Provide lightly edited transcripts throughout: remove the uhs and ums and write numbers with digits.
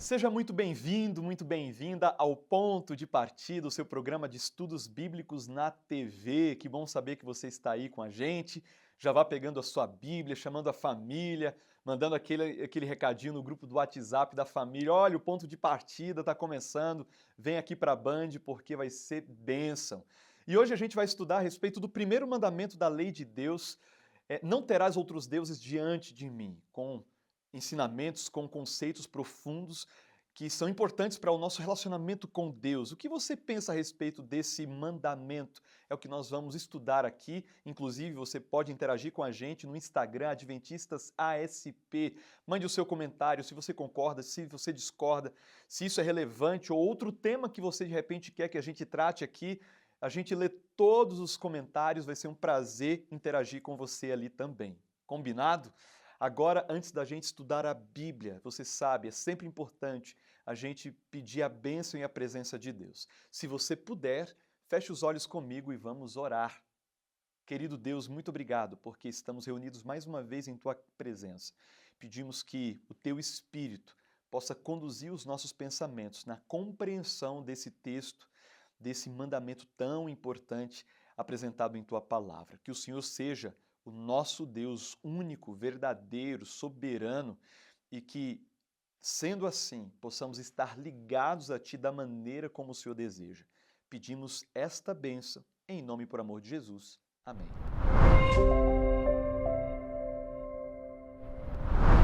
Seja muito bem-vindo, muito bem-vinda ao Ponto de Partida, o seu programa de estudos bíblicos na TV. Que bom saber que você está aí com a gente. Já vá pegando a sua Bíblia, chamando a família, mandando aquele recadinho no grupo do WhatsApp da família. Olha, o Ponto de Partida está começando, vem aqui para a Band porque vai ser bênção. E hoje a gente vai estudar a respeito do primeiro mandamento da lei de Deus, não terás outros deuses diante de mim, com ensinamentos, com conceitos profundos que são importantes para o nosso relacionamento com Deus. O que você pensa a respeito desse mandamento? É o que nós vamos estudar aqui. Inclusive, você pode interagir com a gente no Instagram, Adventistas ASP. Mande o seu comentário, se você concorda, se você discorda, se isso é relevante ou outro tema que você de repente quer que a gente trate aqui. A gente lê todos os comentários, vai ser um prazer interagir com você ali também. Combinado? Agora, antes da gente estudar a Bíblia, você sabe, é sempre importante a gente pedir a bênção e a presença de Deus. Se você puder, feche os olhos comigo e vamos orar. Querido Deus, muito obrigado porque estamos reunidos mais uma vez em Tua presença. Pedimos que o Teu Espírito possa conduzir os nossos pensamentos na compreensão desse texto, desse mandamento tão importante apresentado em Tua palavra. Que o Senhor seja o nosso Deus único, verdadeiro, soberano e que, sendo assim, possamos estar ligados a Ti da maneira como o Senhor deseja. Pedimos esta bênção em nome e por amor de Jesus. Amém.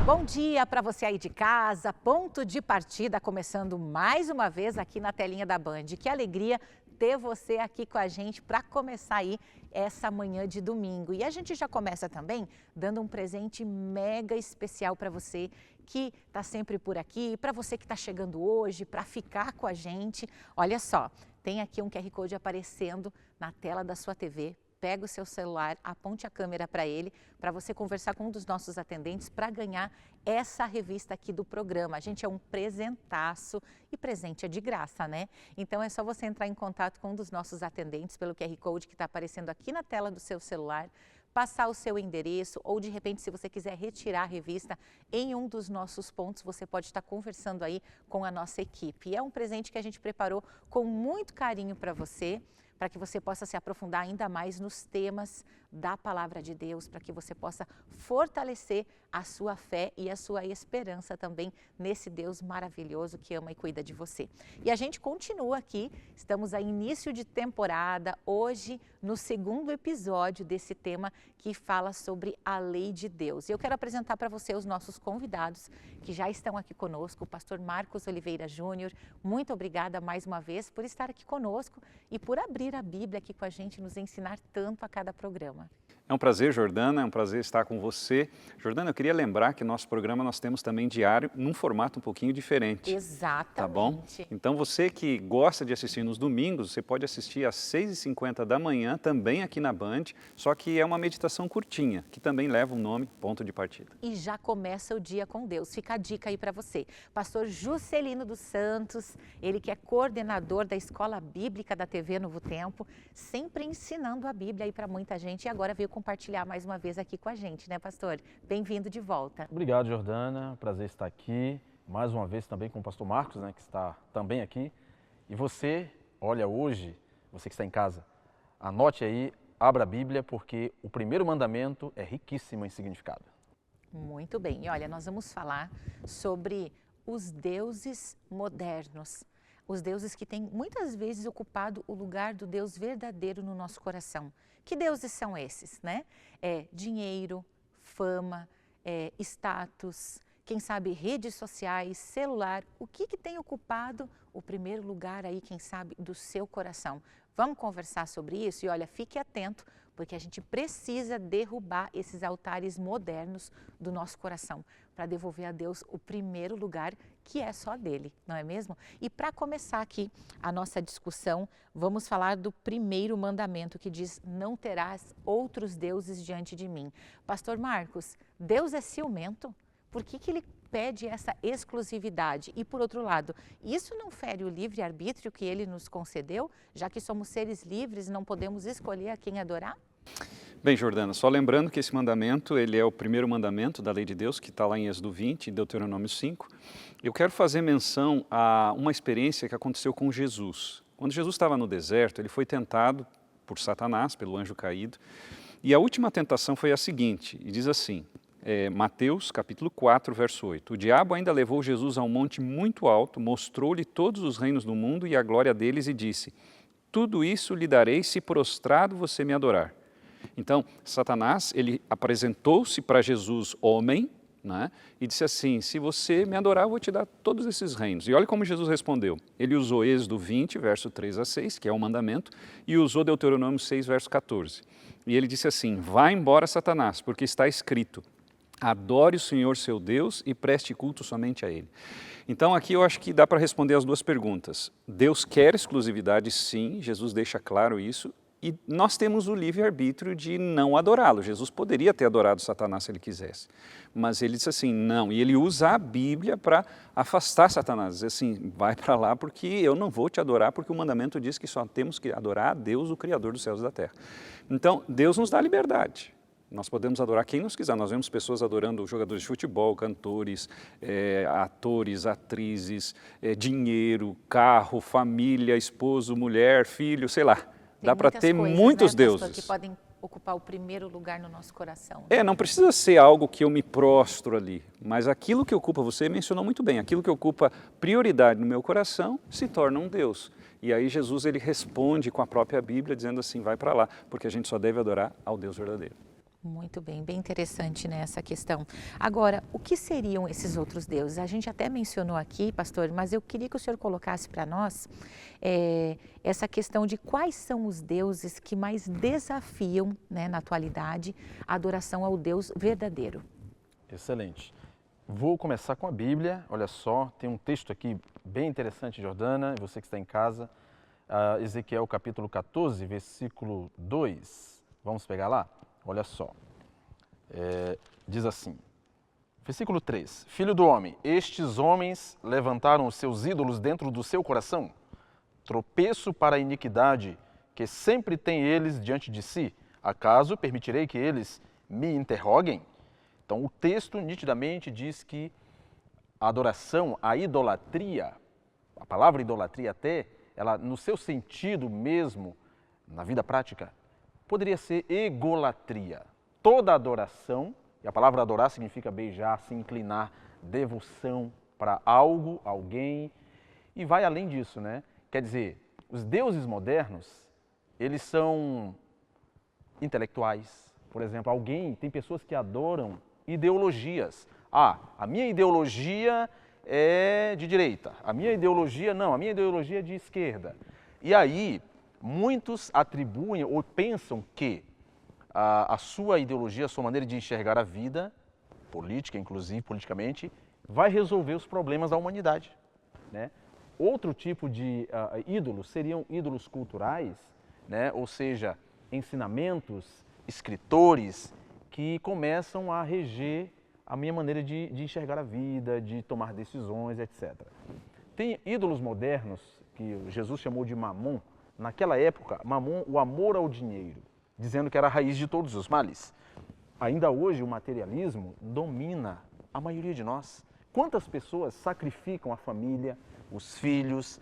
Bom dia para você aí de casa, Ponto de Partida começando mais uma vez aqui na telinha da Band. Que alegria ter você aqui com a gente para começar aí essa manhã de domingo. E a gente já começa também dando um presente mega especial para você que está sempre por aqui, para você que está chegando hoje, para ficar com a gente. Olha só, tem aqui um QR Code aparecendo na tela da sua TV. Pega o seu celular, aponte a câmera para ele, para você conversar com um dos nossos atendentes para ganhar essa revista aqui do programa. A gente é um presentaço e presente é de graça, né? Então é só você entrar em contato com um dos nossos atendentes pelo QR Code que está aparecendo aqui na tela do seu celular, passar o seu endereço ou de repente se você quiser retirar a revista em um dos nossos pontos, você pode estar conversando aí com a nossa equipe. E é um presente que a gente preparou com muito carinho para você, para que você possa se aprofundar ainda mais nos temas da Palavra de Deus, para que você possa fortalecer a sua fé e a sua esperança também nesse Deus maravilhoso que ama e cuida de você. E a gente continua aqui, estamos a início de temporada, hoje no segundo episódio desse tema que fala sobre a lei de Deus. E eu quero apresentar para você os nossos convidados que já estão aqui conosco, o pastor Marcos Oliveira Júnior. Muito obrigada mais uma vez por estar aqui conosco e por abrir a Bíblia aqui com a gente, nos ensinar tanto a cada programa. É um prazer, Jordana, é um prazer estar com você. Jordana, eu queria lembrar que nosso programa nós temos também diário, num formato um pouquinho diferente. Exatamente. Tá bom? Então você que gosta de assistir nos domingos, você pode assistir às 6h50 da manhã, também aqui na Band, só que é uma meditação curtinha, que também leva o nome Ponto de Partida. E já começa o dia com Deus. Fica a dica aí para você. Pastor Juscelino dos Santos, ele que é coordenador da Escola Bíblica da TV Novo Tempo, sempre ensinando a Bíblia aí para muita gente e agora veio compartilhar mais uma vez aqui com a gente, né, pastor? Bem-vindo de volta. Obrigado, Jordana. Prazer estar aqui. Mais uma vez também com o pastor Marcos, né, que está também aqui. E você, olha, hoje, você que está em casa, anote aí, abra a Bíblia, porque o primeiro mandamento é riquíssimo em significado. Muito bem. E olha, nós vamos falar sobre os deuses modernos. Os deuses que têm muitas vezes ocupado o lugar do Deus verdadeiro no nosso coração. Que deuses são esses, né? Dinheiro, fama, status, quem sabe redes sociais, celular. O que tem ocupado o primeiro lugar aí, quem sabe, do seu coração? Vamos conversar sobre isso e olha, fique atento, porque a gente precisa derrubar esses altares modernos do nosso coração para devolver a Deus o primeiro lugar que é só dele, não é mesmo? E para começar aqui a nossa discussão, vamos falar do primeiro mandamento que diz: não terás outros deuses diante de mim. Pastor Marcos, Deus é ciumento? Por que ele pede essa exclusividade? E por outro lado, isso não fere o livre-arbítrio que ele nos concedeu, já que somos seres livres e não podemos escolher a quem adorar? Bem, Jordana, só lembrando que esse mandamento, ele é o primeiro mandamento da lei de Deus, que está lá em Êxodo 20 e Deuteronômio 5. Eu quero fazer menção a uma experiência que aconteceu com Jesus. Quando Jesus estava no deserto, ele foi tentado por Satanás, pelo anjo caído, e a última tentação foi a seguinte, e diz assim, Mateus capítulo 4, verso 8, o diabo ainda levou Jesus a um monte muito alto, mostrou-lhe todos os reinos do mundo e a glória deles e disse, tudo isso lhe darei se prostrado você me adorar. Então, Satanás, ele apresentou-se para Jesus homem, né, e disse assim, se você me adorar, eu vou te dar todos esses reinos. E olha como Jesus respondeu. Ele usou Êxodo 20, verso 3 a 6, que é o mandamento, e usou Deuteronômio 6, verso 14. E ele disse assim, vá embora, Satanás, porque está escrito, adore o Senhor seu Deus e preste culto somente a Ele. Então aqui eu acho que dá para responder as duas perguntas. Deus quer exclusividade, sim, Jesus deixa claro isso, e nós temos o livre-arbítrio de não adorá-lo. Jesus poderia ter adorado Satanás se ele quisesse, mas ele disse assim, não, e ele usa a Bíblia para afastar Satanás, diz assim, vai para lá porque eu não vou te adorar, porque o mandamento diz que só temos que adorar a Deus, o Criador dos céus e da terra. Então, Deus nos dá liberdade. Nós podemos adorar quem nos quiser. Nós vemos pessoas adorando jogadores de futebol, cantores, atores, atrizes, dinheiro, carro, família, esposo, mulher, filho, sei lá. Dá para ter muitos deuses. Que podem ocupar o primeiro lugar no nosso coração. Não precisa ser algo que eu me prostro ali, mas aquilo que ocupa, você mencionou muito bem, aquilo que ocupa prioridade no meu coração se torna um Deus. E aí Jesus ele responde com a própria Bíblia dizendo assim, vai para lá, porque a gente só deve adorar ao Deus verdadeiro. Muito bem, bem interessante, né, essa questão. Agora, o que seriam esses outros deuses? A gente até mencionou aqui, pastor, mas eu queria que o senhor colocasse para nós essa questão de quais são os deuses que mais desafiam, né, na atualidade, a adoração ao Deus verdadeiro. Excelente. Vou começar com a Bíblia. Olha só, tem um texto aqui bem interessante, Jordana, você que está em casa, Ezequiel capítulo 14, versículo 2. Vamos pegar lá? Olha só, diz assim, versículo 3, Filho do homem, estes homens levantaram os seus ídolos dentro do seu coração, tropeço para a iniquidade que sempre têm eles diante de si, acaso permitirei que eles me interroguem? Então o texto nitidamente diz que a adoração, a idolatria, a palavra idolatria até, ela no seu sentido mesmo, na vida prática, poderia ser egolatria. Toda adoração, e a palavra adorar significa beijar, se inclinar, devoção para algo, alguém, e vai além disso, né? Quer dizer, os deuses modernos, eles são intelectuais. Por exemplo, tem pessoas que adoram ideologias. A minha ideologia é de direita, a minha ideologia é de esquerda. E aí, muitos atribuem ou pensam que a sua ideologia, a sua maneira de enxergar a vida, política inclusive, politicamente, vai resolver os problemas da humanidade, né? Outro tipo de ídolos seriam ídolos culturais, né? Ou seja, ensinamentos, escritores que começam a reger a minha maneira de enxergar a vida, de tomar decisões, etc. Tem ídolos modernos que Jesus chamou de mamon. Naquela época, mamon, o amor ao dinheiro, dizendo que era a raiz de todos os males. Ainda hoje, o materialismo domina a maioria de nós. Quantas pessoas sacrificam a família, os filhos,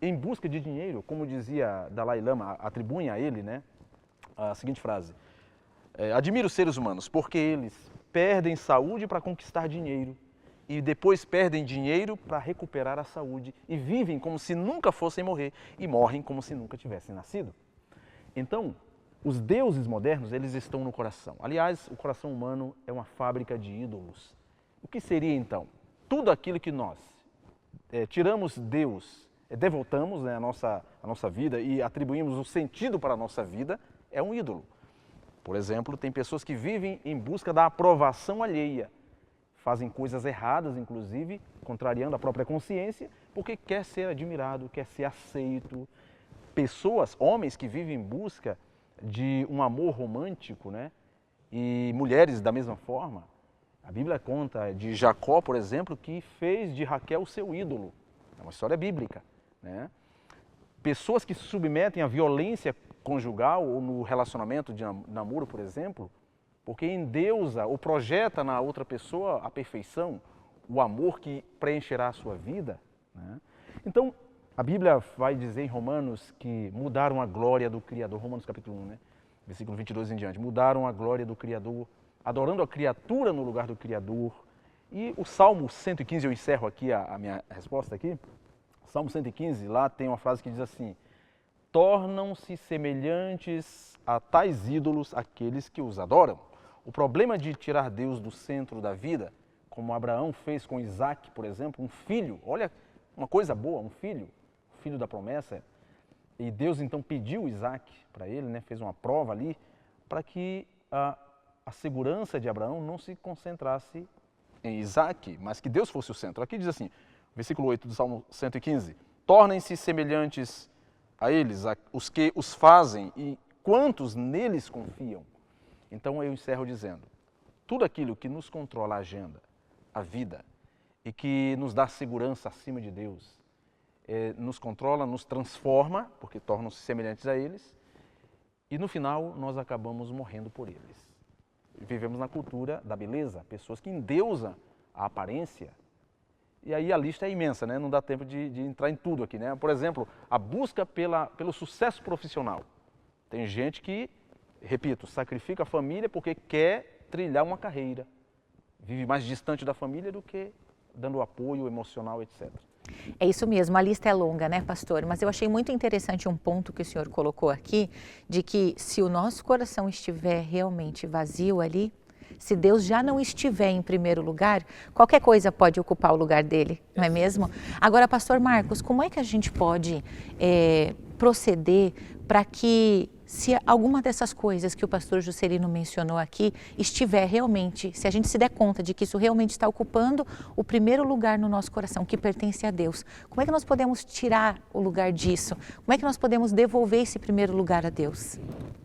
em busca de dinheiro? Como dizia Dalai Lama, atribuem a ele, né, a seguinte frase, admiro os seres humanos, porque eles perdem saúde para conquistar dinheiro, e depois perdem dinheiro para recuperar a saúde e vivem como se nunca fossem morrer e morrem como se nunca tivessem nascido. Então, os deuses modernos, eles estão no coração. Aliás, o coração humano é uma fábrica de ídolos. O que seria então? Tudo aquilo que nós tiramos Deus, devotamos, né, a nossa vida e atribuímos o sentido para a nossa vida, é um ídolo. Por exemplo, tem pessoas que vivem em busca da aprovação alheia. Fazem coisas erradas, inclusive, contrariando a própria consciência, porque quer ser admirado, quer ser aceito. Pessoas, homens que vivem em busca de um amor romântico, né? E mulheres da mesma forma. A Bíblia conta de Jacó, por exemplo, que fez de Raquel o seu ídolo. É uma história bíblica, né? Pessoas que se submetem à violência conjugal ou no relacionamento de namoro, por exemplo, porque endeusa ou projeta na outra pessoa a perfeição, o amor que preencherá a sua vida, né? Então, a Bíblia vai dizer em Romanos que mudaram a glória do Criador, Romanos capítulo 1, né? Versículo 22 em diante, mudaram a glória do Criador, adorando a criatura no lugar do Criador. E o Salmo 115, eu encerro aqui a minha resposta aqui, Salmo 115, lá tem uma frase que diz assim: tornam-se semelhantes a tais ídolos aqueles que os adoram. O problema de tirar Deus do centro da vida, como Abraão fez com Isaac, por exemplo, um filho, olha uma coisa boa, um filho da promessa, e Deus então pediu Isaac para ele, né, fez uma prova ali, para que a segurança de Abraão não se concentrasse em Isaac, mas que Deus fosse o centro. Aqui diz assim, versículo 8 do Salmo 115, tornem-se semelhantes a eles, os que os fazem e quantos neles confiam. Então eu encerro dizendo, tudo aquilo que nos controla a agenda, a vida, e que nos dá segurança acima de Deus, nos controla, nos transforma, porque tornam-se semelhantes a eles, e no final nós acabamos morrendo por eles. Vivemos na cultura da beleza, pessoas que endeusam a aparência, e aí a lista é imensa, né? Não dá tempo de entrar em tudo aqui, né? Por exemplo, a busca pelo sucesso profissional. Tem gente que, repito, sacrifica a família porque quer trilhar uma carreira, vive mais distante da família do que dando apoio emocional, etc. É isso mesmo, a lista é longa, né, pastor? Mas eu achei muito interessante um ponto que o senhor colocou aqui, de que se o nosso coração estiver realmente vazio ali, se Deus já não estiver em primeiro lugar, qualquer coisa pode ocupar o lugar dele, não é mesmo? Agora, pastor Marcos, como é que a gente pode proceder para que, se alguma dessas coisas que o pastor Juscelino mencionou aqui estiver realmente, se a gente se der conta de que isso realmente está ocupando o primeiro lugar no nosso coração, que pertence a Deus, como é que nós podemos tirar o lugar disso? Como é que nós podemos devolver esse primeiro lugar a Deus?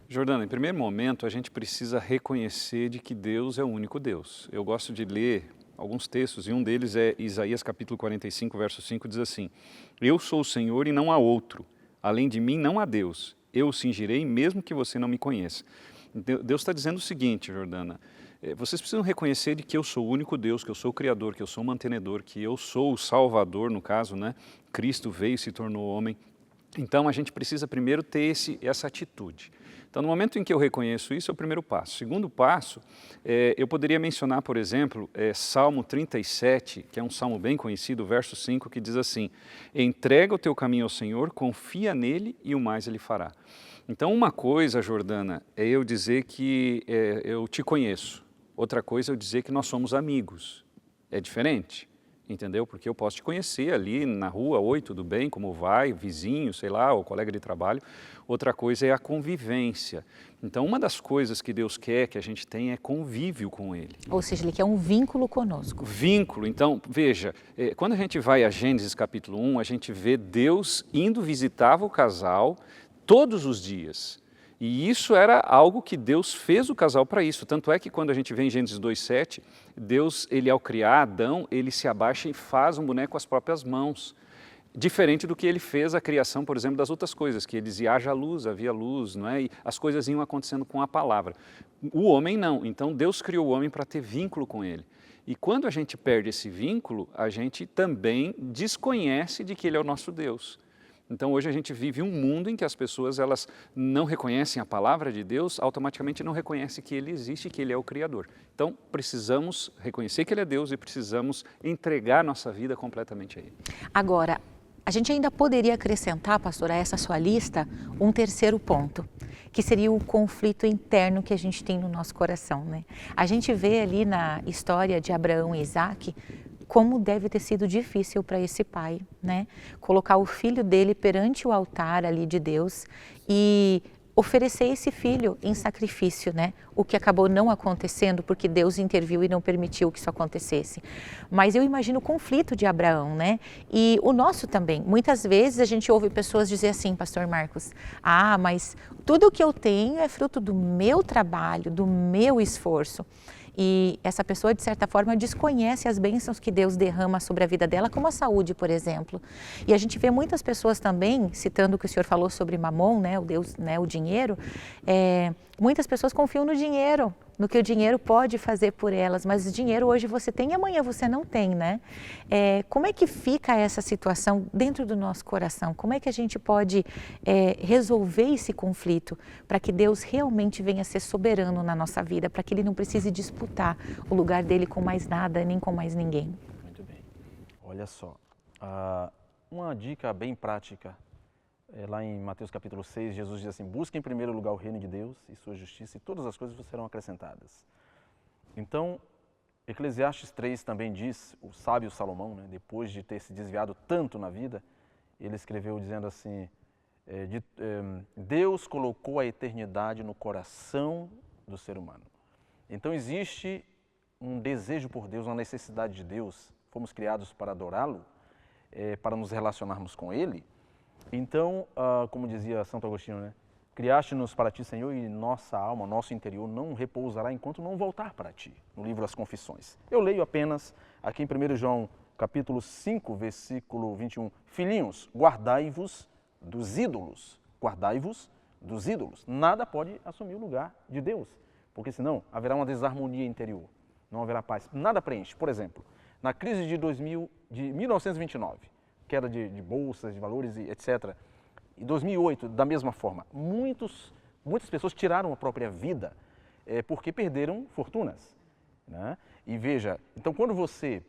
Jordana, em primeiro momento, a gente precisa reconhecer de que Deus é o único Deus. Eu gosto de ler alguns textos, e um deles é Isaías capítulo 45, verso 5, diz assim: eu sou o Senhor e não há outro, além de mim não há Deus, eu o cingirei mesmo que você não me conheça. Deus está dizendo o seguinte, Jordana, vocês precisam reconhecer de que eu sou o único Deus, que eu sou o Criador, que eu sou o mantenedor, que eu sou o Salvador, no caso, né? Cristo veio e se tornou homem. Então a gente precisa primeiro ter essa atitude. Então, no momento em que eu reconheço isso, é o primeiro passo. O segundo passo, eu poderia mencionar, por exemplo, Salmo 37, que é um salmo bem conhecido, verso 5, que diz assim: entrega o teu caminho ao Senhor, confia nele e o mais ele fará. Então, uma coisa, Jordana, é eu dizer que eu te conheço. Outra coisa é eu dizer que nós somos amigos. É diferente. Entendeu? Porque eu posso te conhecer ali na rua, oi, tudo bem, como vai, vizinho, sei lá, ou colega de trabalho. Outra coisa é a convivência. Então, uma das coisas que Deus quer que a gente tenha é convívio com Ele. Ou seja, Ele quer um vínculo conosco. Vínculo. Então, veja, quando a gente vai a Gênesis capítulo 1, a gente vê Deus indo visitar o casal todos os dias. E isso era algo que Deus fez o casal para isso. Tanto é que quando a gente vê em Gênesis 2,7, Deus, ele ao criar Adão, ele se abaixa e faz um boneco com as próprias mãos. Diferente do que ele fez a criação, por exemplo, das outras coisas, que ele dizia, haja luz, havia luz, não é? E as coisas iam acontecendo com a palavra. O homem não. Então Deus criou o homem para ter vínculo com ele. E quando a gente perde esse vínculo, a gente também desconhece de que ele é o nosso Deus. Então hoje a gente vive um mundo em que as pessoas elas não reconhecem a palavra de Deus, automaticamente não reconhecem que Ele existe e que Ele é o Criador. Então precisamos reconhecer que Ele é Deus e precisamos entregar nossa vida completamente a Ele. Agora, a gente ainda poderia acrescentar, pastor, a essa sua lista, um terceiro ponto, que seria o conflito interno que a gente tem no nosso coração, né? A gente vê ali na história de Abraão e Isaac, como deve ter sido difícil para esse pai, né? Colocar o filho dele perante o altar ali de Deus e oferecer esse filho em sacrifício, né? O que acabou não acontecendo porque Deus interviu e não permitiu que isso acontecesse. Mas eu imagino o conflito de Abraão, né? E o nosso também. Muitas vezes a gente ouve pessoas dizer assim, pastor Marcos, mas tudo o que eu tenho é fruto do meu trabalho, do meu esforço. e essa pessoa, de certa forma, desconhece as bênçãos que Deus derrama sobre a vida dela, como a saúde, por exemplo. E a gente vê muitas pessoas também, citando o que o senhor falou sobre Mamon, né, o Deus, né, o dinheiro, muitas pessoas confiam no dinheiro, no que o dinheiro pode fazer por elas, mas o dinheiro hoje você tem e amanhã você não tem, né? Como é que fica essa situação dentro do nosso coração? Como é que a gente pode resolver esse conflito para que Deus realmente venha ser soberano na nossa vida, para que Ele não precise disputar o lugar dele com mais nada, nem com mais ninguém? Muito bem. Olha só, uma dica bem prática. Lá em Mateus capítulo 6, Jesus diz assim: busque em primeiro lugar o reino de Deus e sua justiça, e todas as coisas vos serão acrescentadas. Então, Eclesiastes 3 também diz, o sábio Salomão, né, depois de ter se desviado tanto na vida, ele escreveu dizendo assim, Deus colocou a eternidade no coração do ser humano. Então existe um desejo por Deus, uma necessidade de Deus, fomos criados para adorá-lo, para nos relacionarmos com Ele. Então, como dizia Santo Agostinho, né? Criaste-nos para ti, Senhor, e nossa alma, nosso interior não repousará enquanto não voltar para ti, no livro das Confissões. Eu leio apenas aqui em 1 João, capítulo 5, versículo 21. Filhinhos, guardai-vos dos ídolos. Guardai-vos dos ídolos. Nada pode assumir o lugar de Deus, porque senão haverá uma desarmonia interior, não haverá paz. Nada preenche. Por exemplo, na crise de 1929, queda de bolsas, de valores, etc. Em 2008, da mesma forma, muitas pessoas tiraram a própria vida porque perderam fortunas, né? E veja, então quando você,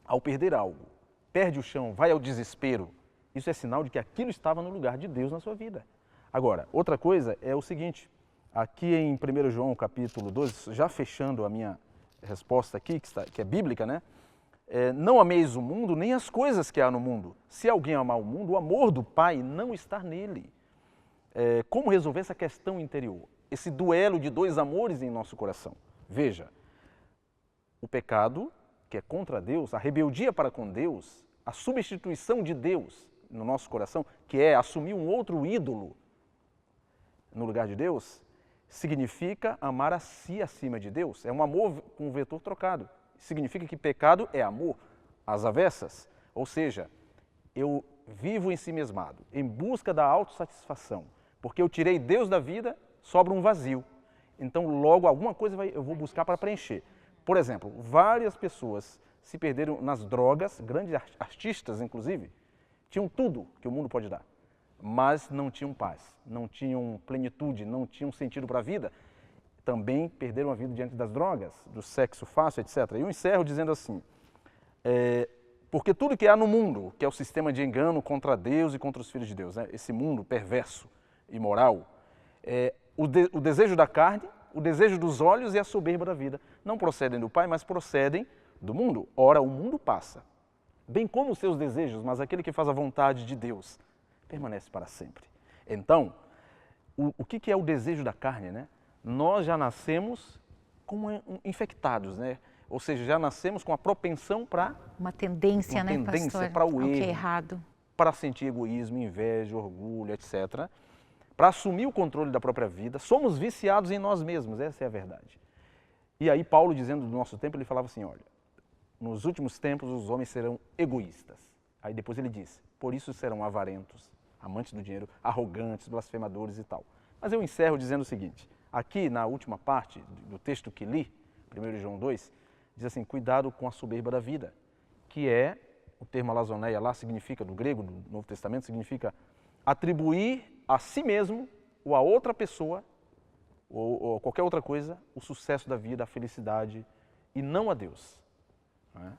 ao perder algo, perde o chão, vai ao desespero, isso é sinal de que aquilo estava no lugar de Deus na sua vida. Agora, outra coisa é o seguinte, aqui em 1 João capítulo 2, já fechando a minha resposta aqui, que é bíblica, né? Não ameis o mundo, nem as coisas que há no mundo. Se alguém amar o mundo, o amor do Pai não está nele. Como resolver essa questão interior? Esse duelo de dois amores em nosso coração. Veja, o pecado, que é contra Deus, a rebeldia para com Deus, a substituição de Deus no nosso coração, que é assumir um outro ídolo no lugar de Deus, significa amar a si acima de Deus. É um amor com o vetor trocado. Significa que pecado é amor às avessas, ou seja, eu vivo ensimesmado, em busca da autossatisfação, porque eu tirei Deus da vida, sobra um vazio. Então, logo, alguma coisa eu vou buscar para preencher. Por exemplo, várias pessoas se perderam nas drogas, grandes artistas, inclusive, tinham tudo que o mundo pode dar, mas não tinham paz, não tinham plenitude, não tinham sentido para a vida. Também perderam a vida diante das drogas, do sexo fácil, etc. E eu encerro dizendo assim, porque tudo que há no mundo, que é o sistema de engano contra Deus e contra os filhos de Deus, né? Esse mundo perverso, imoral, o desejo da carne, o desejo dos olhos e a soberba da vida, não procedem do Pai, mas procedem do mundo. Ora, o mundo passa, bem como os seus desejos, mas aquele que faz a vontade de Deus permanece para sempre. Então, o que é o desejo da carne, né? Nós já nascemos como infectados, né? Ou seja, já nascemos com a propensão para... Uma tendência, né, pastor? Para o erro, que é errado. Para sentir egoísmo, inveja, orgulho, etc. Para assumir o controle da própria vida. Somos viciados em nós mesmos, essa é a verdade. E aí Paulo, dizendo do nosso tempo, ele falava assim, olha, nos últimos tempos os homens serão egoístas. Aí depois ele diz, por isso serão avarentos, amantes do dinheiro, arrogantes, blasfemadores e tal. Mas eu encerro dizendo o seguinte, aqui na última parte do texto que li, 1 João 2, diz assim, cuidado com a soberba da vida, que é, o termo alazoneia lá significa, do grego, do Novo Testamento, significa atribuir a si mesmo ou a outra pessoa, ou qualquer outra coisa, o sucesso da vida, a felicidade, e não a Deus. Não é?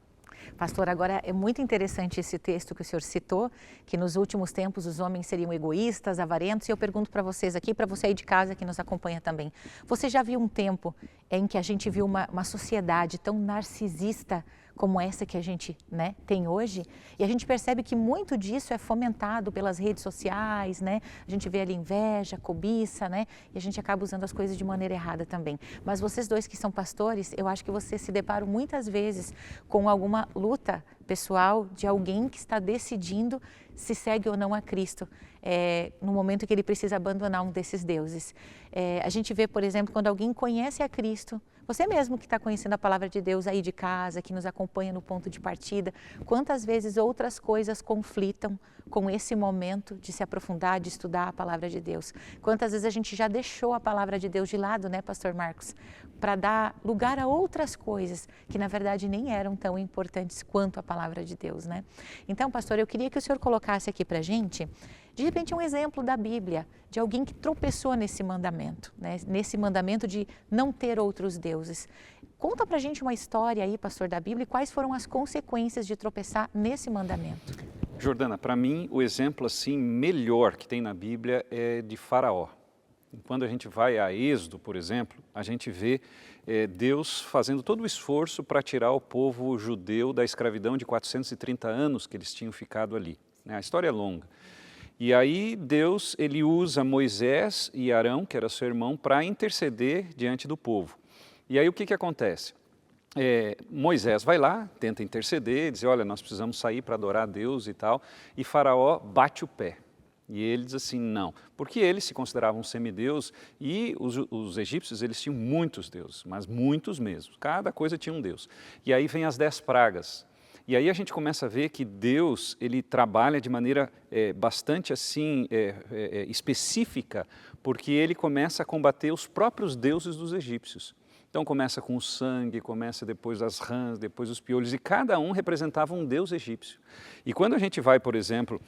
Pastor, agora é muito interessante esse texto que o senhor citou, que nos últimos tempos os homens seriam egoístas, avarentos, e eu pergunto para vocês aqui, para você aí de casa que nos acompanha também, você já viu um tempo em que a gente viu uma sociedade tão narcisista como essa que a gente, né, tem hoje? E a gente percebe que muito disso é fomentado pelas redes sociais, né? A gente vê ali inveja, cobiça, né? E a gente acaba usando as coisas de maneira errada também. Mas vocês dois que são pastores, eu acho que vocês se deparam muitas vezes com alguma luta pessoal de alguém que está decidindo se segue ou não a Cristo, no momento que ele precisa abandonar um desses deuses. A gente vê, por exemplo, quando alguém conhece a Cristo, você mesmo que está conhecendo a palavra de Deus aí de casa, que nos acompanha no ponto de partida, quantas vezes outras coisas conflitam com esse momento de se aprofundar, de estudar a palavra de Deus? Quantas vezes a gente já deixou a palavra de Deus de lado, né, Pastor Marcos, para dar lugar a outras coisas que na verdade nem eram tão importantes quanto a palavra de Deus, né? Então, pastor, eu queria que o senhor colocasse aqui para a gente, de repente, um exemplo da Bíblia, de alguém que tropeçou nesse mandamento, né? Nesse mandamento de não ter outros deuses. Conta pra gente uma história aí, pastor, da Bíblia, e quais foram as consequências de tropeçar nesse mandamento. Jordana, para mim, o exemplo assim melhor que tem na Bíblia é de Faraó. Quando a gente vai a Êxodo, por exemplo, a gente vê Deus fazendo todo o esforço para tirar o povo judeu da escravidão de 430 anos que eles tinham ficado ali. A história é longa. E aí Deus, ele usa Moisés e Arão, que era seu irmão, para interceder diante do povo. E aí o que acontece? Moisés vai lá, tenta interceder, diz, olha, nós precisamos sair para adorar a Deus e tal, e Faraó bate o pé. E ele diz assim, não, porque eles se consideravam semideus e os egípcios, eles tinham muitos deuses, mas muitos mesmo, cada coisa tinha um deus. E aí vem as 10 pragas. E aí a gente começa a ver que Deus, ele trabalha de maneira bastante assim, específica, porque ele começa a combater os próprios deuses dos egípcios. Então começa com o sangue, começa depois as rãs, depois os piolhos, e cada um representava um deus egípcio. E quando a gente vai, por exemplo,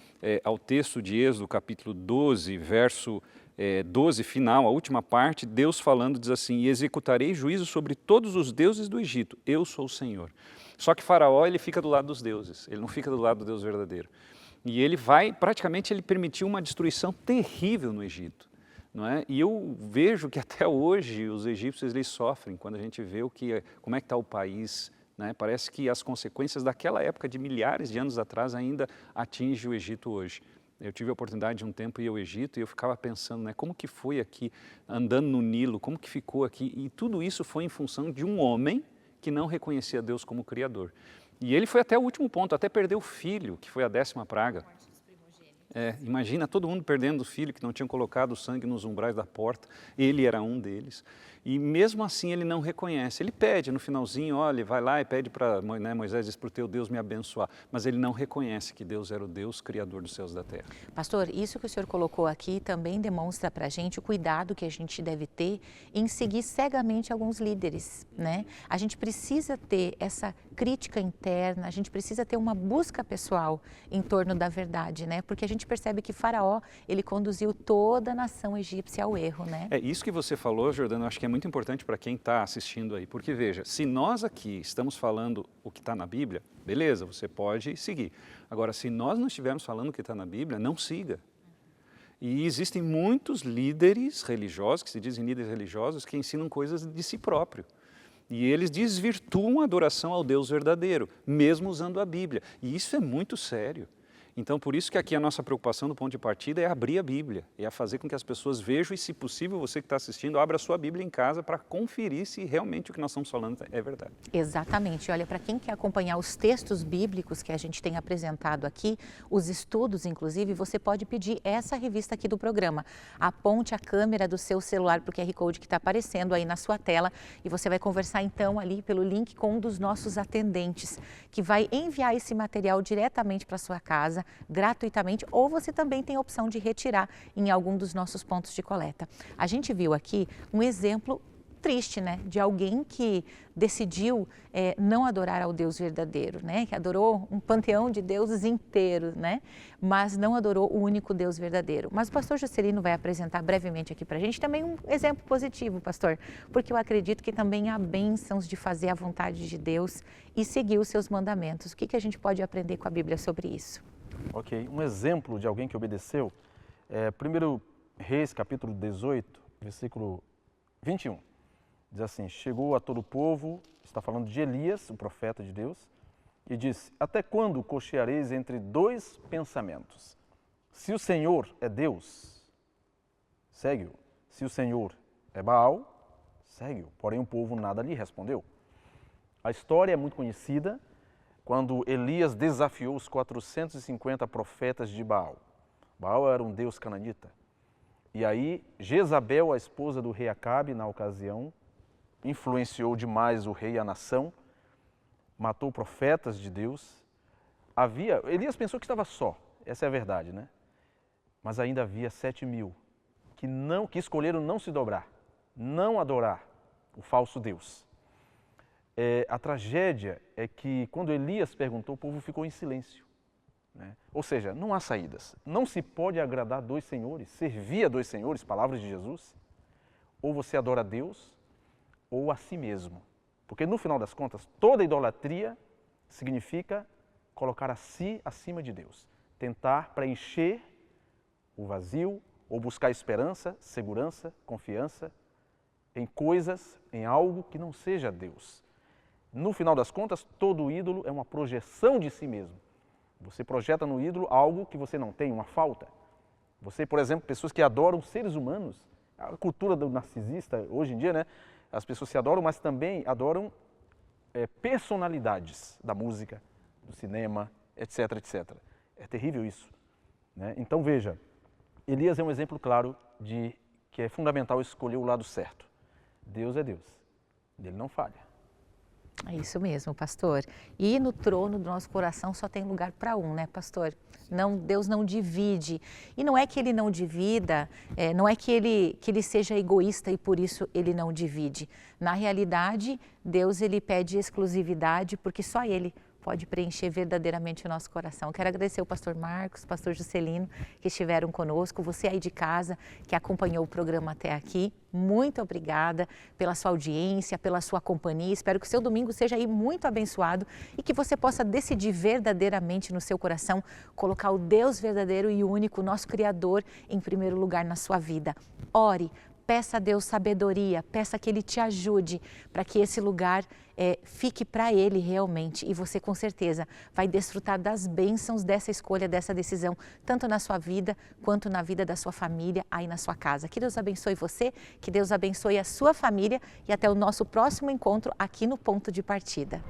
ao texto de Êxodo, capítulo 12, verso 12, final, a última parte, Deus falando diz assim, e executarei juízo sobre todos os deuses do Egito, eu sou o Senhor. Só que Faraó, ele fica do lado dos deuses, ele não fica do lado do Deus verdadeiro. E ele vai, praticamente ele permitiu uma destruição terrível no Egito. Não é? E eu vejo que até hoje os egípcios eles sofrem quando a gente vê como é que está o país. Né? Parece que as consequências daquela época de milhares de anos atrás ainda atingem o Egito hoje. Eu tive a oportunidade de um tempo ir ao Egito e eu ficava pensando, né, como que foi aqui, andando no Nilo, como que ficou aqui. E tudo isso foi em função de um homem que não reconhecia Deus como Criador. E ele foi até o último ponto, até perdeu o filho, que foi a 10ª praga. Imagina todo mundo perdendo o filho que não tinham colocado o sangue nos umbrais da porta, ele era um deles. E mesmo assim ele não reconhece, ele pede no finalzinho, olha, vai lá e pede para, né, Moisés diz para o teu Deus me abençoar, mas ele não reconhece que Deus era o Deus criador dos céus e da terra. Pastor, isso que o senhor colocou aqui também demonstra para a gente o cuidado que a gente deve ter em seguir cegamente alguns líderes, né? A gente precisa ter essa crítica interna, a gente precisa ter uma busca pessoal em torno da verdade, né? Porque a gente percebe que Faraó, ele conduziu toda a nação egípcia ao erro, né? Isso que você falou, Jordana, eu acho que é muito importante para quem está assistindo aí, porque veja, se nós aqui estamos falando o que está na Bíblia, beleza, você pode seguir. Agora, se nós não estivermos falando o que está na Bíblia, não siga. E existem muitos líderes religiosos, que se dizem líderes religiosos, que ensinam coisas de si próprio. E eles desvirtuam a adoração ao Deus verdadeiro, mesmo usando a Bíblia. E isso é muito sério. Então, por isso que aqui a nossa preocupação do ponto de partida é abrir a Bíblia, é fazer com que as pessoas vejam e, se possível, você que está assistindo, abra a sua Bíblia em casa para conferir se realmente o que nós estamos falando é verdade. Exatamente. Olha, para quem quer acompanhar os textos bíblicos que a gente tem apresentado aqui, os estudos, inclusive, você pode pedir essa revista aqui do programa. Aponte a câmera do seu celular para o QR Code que está aparecendo aí na sua tela e você vai conversar então ali pelo link com um dos nossos atendentes, que vai enviar esse material diretamente para sua casa, gratuitamente, ou você também tem a opção de retirar em algum dos nossos pontos de coleta. A gente viu aqui um exemplo triste, né, de alguém que decidiu não adorar ao Deus verdadeiro, né, que adorou um panteão de deuses inteiro, né, mas não adorou o único Deus verdadeiro. Mas o pastor Juscelino vai apresentar brevemente aqui para a gente também um exemplo positivo, pastor, porque eu acredito que também há bênçãos de fazer a vontade de Deus e seguir os seus mandamentos. O que a gente pode aprender com a Bíblia sobre isso? Ok, um exemplo de alguém que obedeceu é 1 Reis, capítulo 18, versículo 21. Diz assim, chegou a todo o povo, está falando de Elias, o profeta de Deus, e disse, até quando cocheareis entre dois pensamentos? Se o Senhor é Deus, segue-o. Se o Senhor é Baal, segue-o. Porém o povo nada lhe respondeu. A história é muito conhecida, quando Elias desafiou os 450 profetas de Baal. Baal era um deus cananita. E aí Jezabel, a esposa do rei Acabe, na ocasião, influenciou demais o rei e a nação, matou profetas de Deus. Elias pensou que estava só, essa é a verdade, né? Mas ainda havia 7.000 que escolheram não se dobrar, não adorar o falso Deus. A tragédia é que quando Elias perguntou, o povo ficou em silêncio, né? Ou seja, não há saídas. Não se pode agradar dois senhores, servir a dois senhores, palavras de Jesus. Ou você adora a Deus, ou a si mesmo. Porque no final das contas, toda idolatria significa colocar a si acima de Deus. Tentar preencher o vazio ou buscar esperança, segurança, confiança em coisas, em algo que não seja Deus. No final das contas, todo ídolo é uma projeção de si mesmo. Você projeta no ídolo algo que você não tem, uma falta. Você, por exemplo, pessoas que adoram seres humanos, a cultura do narcisista hoje em dia, né? As pessoas se adoram, mas também adoram personalidades da música, do cinema, etc, etc. É terrível isso, né? Então veja, Elias é um exemplo claro de que é fundamental escolher o lado certo. Deus é Deus, ele não falha. É isso mesmo, pastor. E no trono do nosso coração só tem lugar para um, né, pastor? Não, Deus não divide. E não é que ele não divida, não é que ele seja egoísta e por isso ele não divide. Na realidade, Deus ele pede exclusividade porque só ele pode preencher verdadeiramente o nosso coração. Quero agradecer o pastor Marcos, o pastor Juscelino, que estiveram conosco, você aí de casa, que acompanhou o programa até aqui. Muito obrigada pela sua audiência, pela sua companhia. Espero que o seu domingo seja aí muito abençoado e que você possa decidir verdadeiramente no seu coração colocar o Deus verdadeiro e único, nosso Criador, em primeiro lugar na sua vida. Ore. Peça a Deus sabedoria, peça que Ele te ajude para que esse lugar fique para Ele realmente e você com certeza vai desfrutar das bênçãos dessa escolha, dessa decisão, tanto na sua vida quanto na vida da sua família, aí na sua casa. Que Deus abençoe você, que Deus abençoe a sua família e até o nosso próximo encontro aqui no Ponto de Partida.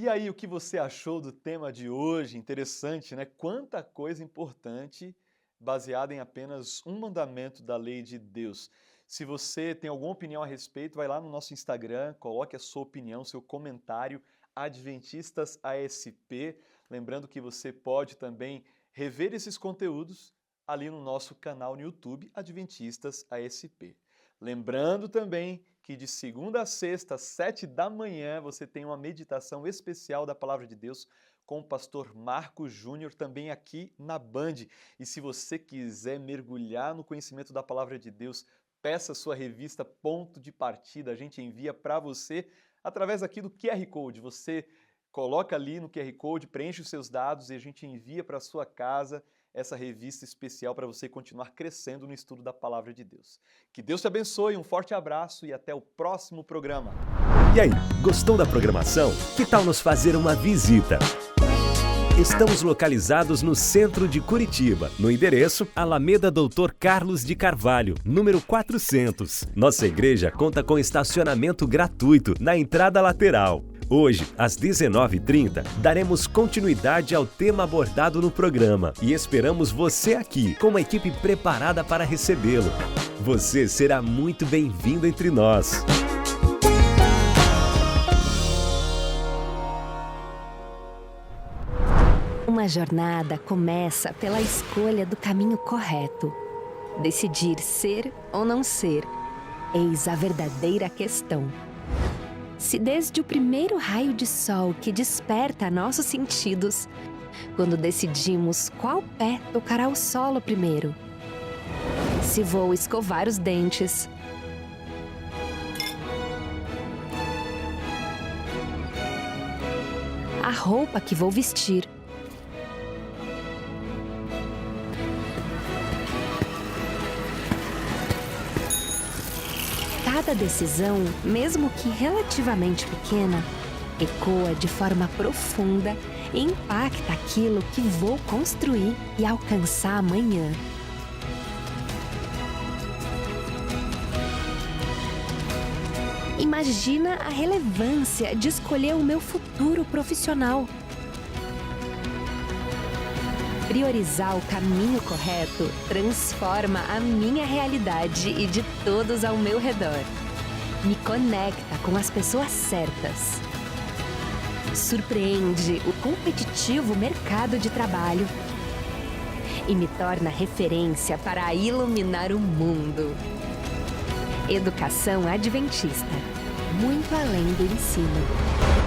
E aí, o que você achou do tema de hoje? Interessante, né? Quanta coisa importante baseada em apenas um mandamento da lei de Deus. Se você tem alguma opinião a respeito, vai lá no nosso Instagram, coloque a sua opinião, seu comentário, Adventistas ASP. Lembrando que você pode também rever esses conteúdos ali no nosso canal no YouTube, Adventistas ASP. Lembrando também que de segunda a sexta, às 7 da manhã, você tem uma meditação especial da Palavra de Deus com o pastor Marcos Júnior, também aqui na Band. E se você quiser mergulhar no conhecimento da Palavra de Deus, peça sua revista Ponto de Partida. A gente envia para você através aqui do QR Code. Você coloca ali no QR Code, preenche os seus dados e a gente envia para a sua casa essa revista especial para você continuar crescendo no estudo da Palavra de Deus. Que Deus te abençoe, um forte abraço e até o próximo programa. E aí, gostou da programação? Que tal nos fazer uma visita? Estamos localizados no centro de Curitiba, no endereço Alameda Doutor Carlos de Carvalho, número 400. Nossa igreja conta com estacionamento gratuito na entrada lateral. Hoje, às 19h30, daremos continuidade ao tema abordado no programa e esperamos você aqui, com uma equipe preparada para recebê-lo. Você será muito bem-vindo entre nós. Uma jornada começa pela escolha do caminho correto. Decidir ser ou não ser, eis a verdadeira questão. Se desde o primeiro raio de sol que desperta nossos sentidos, quando decidimos qual pé tocará o solo primeiro, se vou escovar os dentes, a roupa que vou vestir, cada decisão, mesmo que relativamente pequena, ecoa de forma profunda e impacta aquilo que vou construir e alcançar amanhã. Imagina a relevância de escolher o meu futuro profissional. Priorizar o caminho correto transforma a minha realidade e de todos ao meu redor. Me conecta com as pessoas certas. Surpreende o competitivo mercado de trabalho e me torna referência para iluminar o mundo. Educação Adventista, muito além do ensino.